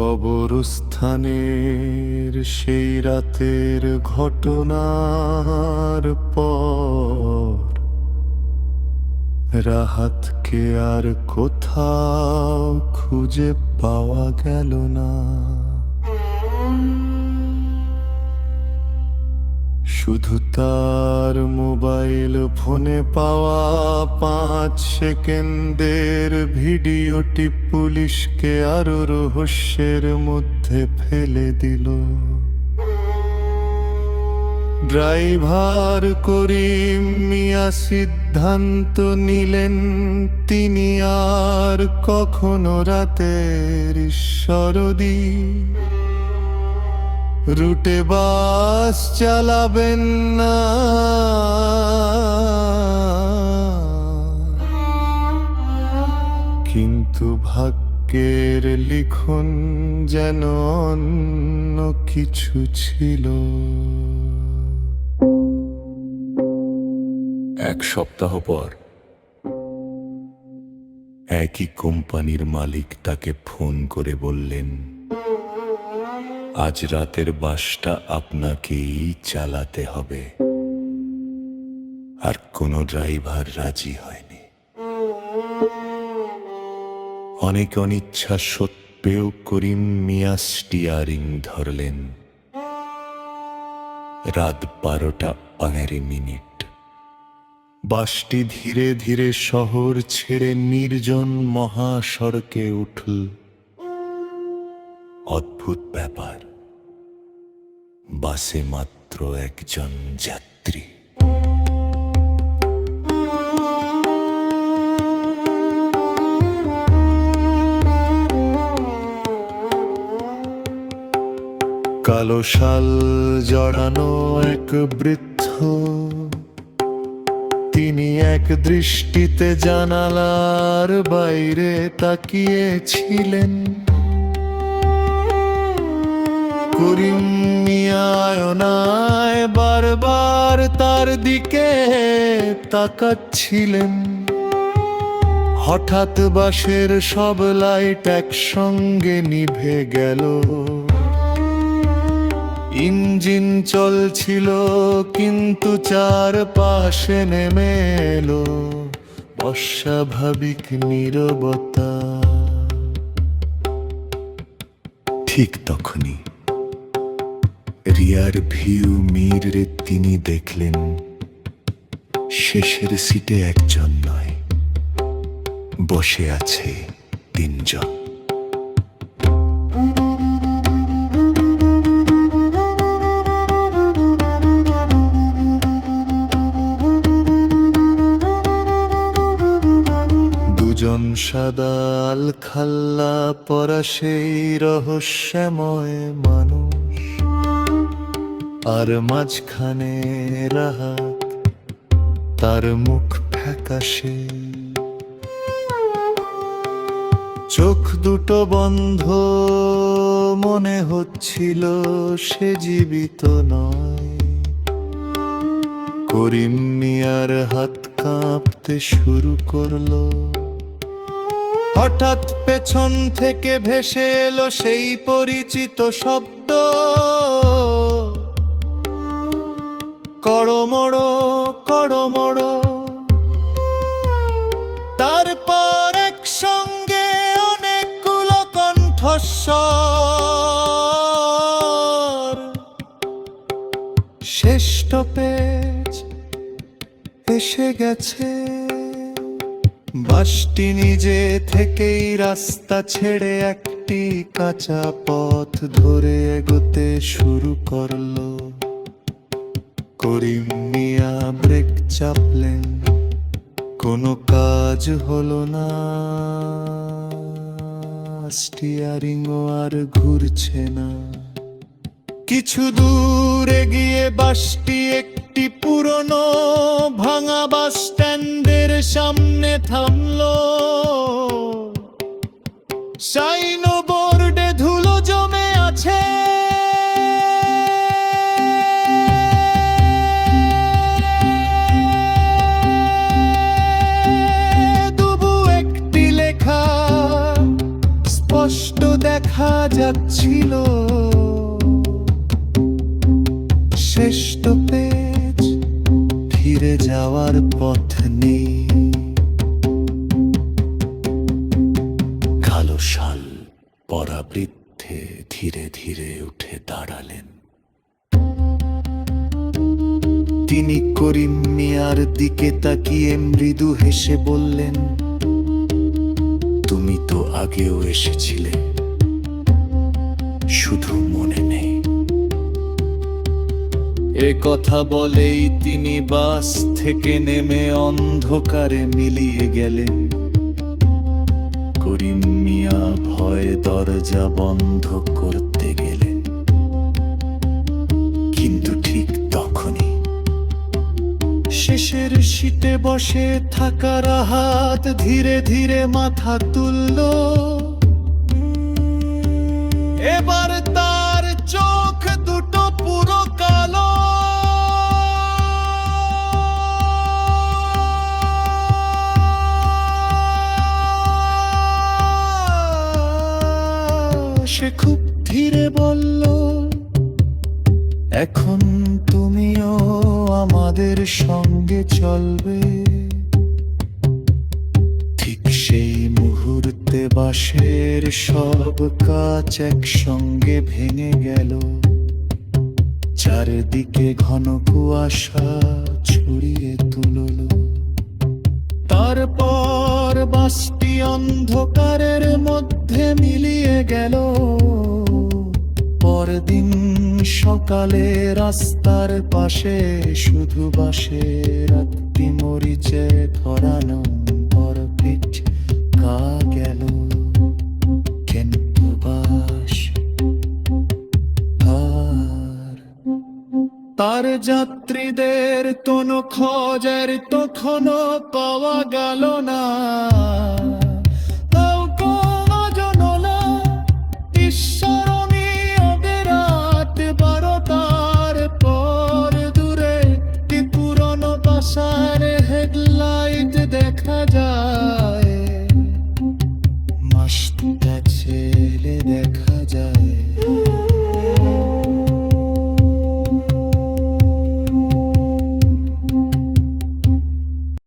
কবরস্থানের সেই রাতের ঘটনার পর রাহাতকে আর কোথাও খুঁজে পাওয়া গেল না। শুধু তার মোবাইল ফোনে পাওয়া 5 সেকেন্ডের ভিডিওটি পুলিশকে আরো রহস্যের মধ্যে ফেলে দিল। ড্রাইভার করিম মিয়া সিদ্ধান্ত নিলেন তিনি আর কখনো রাতের সরদি রুটে বাস চালাবেন না। কিন্তু ভাগ্যের লিখন যেন অন্য কিছু ছিল। 1 সপ্তাহ পর একই কোম্পানির মালিক তাকে ফোন করে বললেন, আজ রাতের বাসটা আপনাকেই চালাতে হবে। আর কোনো ড্রাইভার রাজি হয়নি। অনেক অনিচ্ছা সত্ত্বেও করিম মিয়া স্টিয়ারিং ধরলেন। রাত 12:15। বাসটি ধীরে ধীরে শহর ছেড়ে নির্জন মহাসড়কে উঠল। অদ্ভুত ব্যাপার, বাসে মাত্র একজন যাত্রী। কালো শাল জড়ানো এক বৃদ্ধ, তিনি এক দৃষ্টিতে জানালার বাইরে তাকিয়েছিলেন। করিম মিয়া আয়নায় বারবার তার দিকে তাকাচ্ছিলেন। হঠাৎ বাসের সব লাইট একসঙ্গে নিভে গেল। ইঞ্জিন চলছিল কিন্তু চারপাশে নেমে এলো অস্বাভাবিক নীরবতা। ঠিক তখনই রিয়ার ভিউ মিররে তিনি দেখলেন শেষের সিটে একজন নয়, বসে আছে 3 জন। দুজন সাদা আলখাল্লা পরা সেই রহস্যময় মানুষ, আর মাঝখানে রাহাত, তার মুখ ফ্যাকাশে, চোখ দুটো বন্ধ। মনে হচ্ছিল সে জীবিত নয়। করিম মিয়ার হাত কাঁপতে শুরু করলো। হঠাৎ পেছন থেকে ভেসে এলো সেই পরিচিত শব্দ, কড়মড়ো কড়মড়ো। তারপর একসঙ্গে অনেকগুলো কণ্ঠস্বর। শেষ স্টপেজ এসে গেছে। বাসটি নিজে থেকেই রাস্তা ছেড়ে একটি কাঁচা পথ ধরে এগোতে শুরু করলো। করিম মিয়া ব্রেক চাপলেন, কোনো কাজ হলো না। স্টিয়ারিংও আর ঘুরছে না। কিছু দূর এগিয়ে বাসটি একটি পুরনো ভাঙা বাস স্ট্যান্ডের সামনে থামলো। সাইনো বোর্ডে ধুলো জমে আছে। দুবু একটি লেখা স্পষ্ট দেখা লেখা যাচ্ছিল, শেষ তো পেজ, ফিরে যাওয়ার পথ নেই। কালো শাল পরা বৃদ্ধে ধীরে ধীরে উঠে দাঁড়ালেন। তিনি করিম মিয়ার দিকে তাকিয়ে মৃদু হেসে বললেন, তুমি তো আগেও এসেছিলে, শুধু মনে নেই। এ কথা বলেই তিনি বাস থেকে নেমে অন্ধকারে মিলিয়ে গেলেন। করিম মিয়া ভয়ে দরজা বন্ধ করতে গেলেন, কিন্তু ঠিক তখনই শেষের সিটে বসে থাকা রাহাত ধীরে ধীরে মাথা তুলল। এবার তার চোখ দুটো পুরো কালো। সে খুব ধীরে বলল, এখন তুমিও আমাদের সঙ্গে চলবে। ঠিক সেই মুহূর্তে বাঁশের সব কাঁচ একসঙ্গে ভেঙে গেল। চারদিকে ঘন কুয়াশা ছড়িয়ে তুলল। তারপর বাসটি অন্ধকারের মধ্যে মিলিয়ে গেল। পরদিন সকালে রাস্তার পাশে শুধু বাঁশের আত্মি মরিচে ধরানো বরপিঠ কা গেল। কিন্তু বাস তার যাত্রীদের কোনো খোঁজের তখনও পাওয়া গেল না। কাউকে অজানা ঈশ্বরণী ওদের রাত 12টার পর দূরে কি পুরনো বাসার হেডলাইট দেখা যায়। মাস্টার ছেলে দেখা যায়।